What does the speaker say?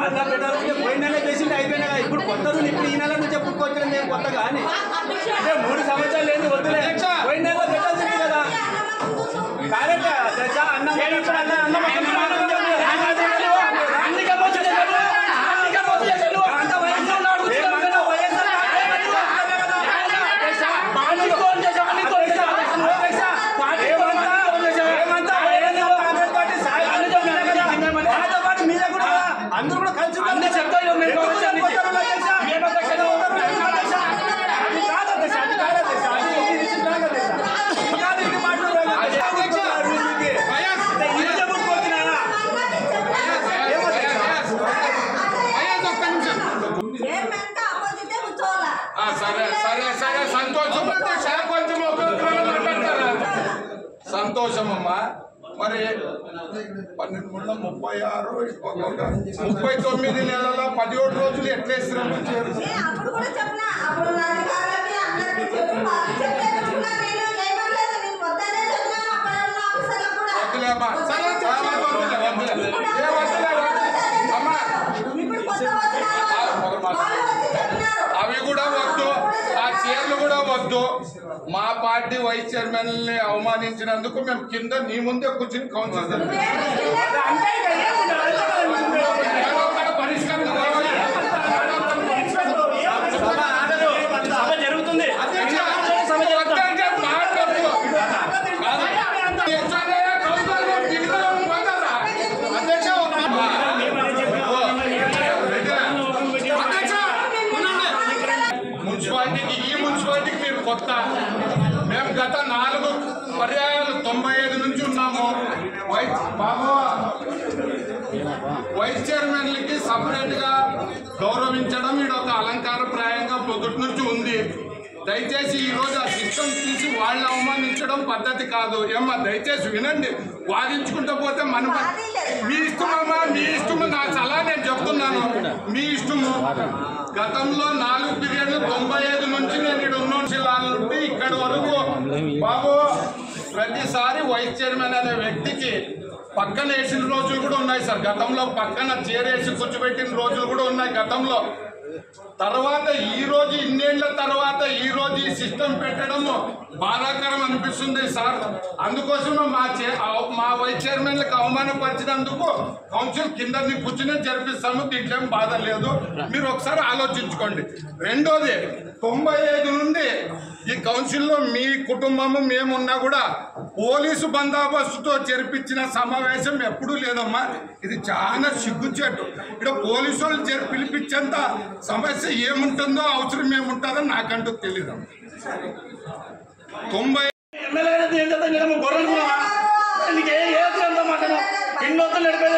అట్లా పెట్టాలంటే పోయిన నెల చేసింది అయిపోయినా కదా. ఇప్పుడు కొత్త రూల్ ఇప్పుడు ఈ నెల నుంచి పుట్టుకొచ్చిన నేను కొత్తగా అని అంటే 3 సంవత్సరాలు ఏంది వద్దులే. పోయిన నెలలో పెట్టాల్సింది కదా. కరెక్ట్ అన్నం అందరూ కూడా కలిసి అన్ని చెప్తారు. సంతోషమమ్మా. మరి 12 39 నెలల 17 రోజులు ఎట్లా శ్రమ చేరు. అవి కూడా వద్దు, ఆ చీరలు కూడా వద్దు. మా పార్టీ వైస్ చైర్మన్ని అవమానించినందుకు మేము కింద నీ ముందే కూర్చుని కౌన్సిల్ జరుగుతుంది. మున్సిపాలిటీకి ఈ మున్సిపాలిటీకి మీరు కొత్త. మేము గత 4 పర్యాయాలు 95 నుంచి ఉన్నాము. వైస్ చైర్మన్లకి సపరేట్గా గౌరవించడం ఇదొక అలంకారప్రాయంగా పొద్దుటి నుంచి ఉంది. దయచేసి ఈరోజు ఆ సిస్టమ్ తీసి వాళ్ళు అవమానించడం పద్ధతి కాదు. ఏమ్మా దయచేసి వినండి. వాదించుకుంటూ పోతే మన మీ ఇష్టమమ్మా, మీ ఇష్టము. నా సలహా నేను చెప్తున్నాను, మీ ఇష్టము. గతంలో 4 పీరియడ్లు 95 నుంచి నేను ఇక్కడ నుండి ఇక్కడి వరకు బాబు ప్రతిసారి వైస్ చైర్మన్ అనే వ్యక్తికి పక్కన వేసిన రోజులు కూడా ఉన్నాయి సార్. గతంలో పక్కన చేరేసి కూర్చోబెట్టిన రోజులు కూడా ఉన్నాయి గతంలో. తర్వాత ఈ రోజు ఇన్నేళ్ల తర్వాత ఈ రోజు ఈ సిస్టమ్ పెట్టడము బాధాకరం అనిపిస్తుంది సార్. అందుకోసం మా వైస్ చైర్మన్లకు అవమానపరిచినందుకు కౌన్సిల్ కిందని కూర్చునే జరిపిస్తాము. దీంట్లో బాధ లేదు. మీరు ఒకసారి ఆలోచించుకోండి. రెండోది 95 నుండి ఈ కౌన్సిల్లో మీ కుటుంబము మేమున్నా కూడా పోలీసు బందోబస్తుతో జరిపించిన సమావేశం ఎప్పుడూ లేదమ్మా. ఇది చాలా సిగ్గుచేటు. ఇక్కడ పోలీసు వాళ్ళు పిలిపించేంత సమస్య ఏముంటుందో అవసరం ఏముంటుందో నాకంటూ తెలియదు. 90 ఎమ్మెల్యే గొర్రెలు ఇన్నోతులు నడిపేది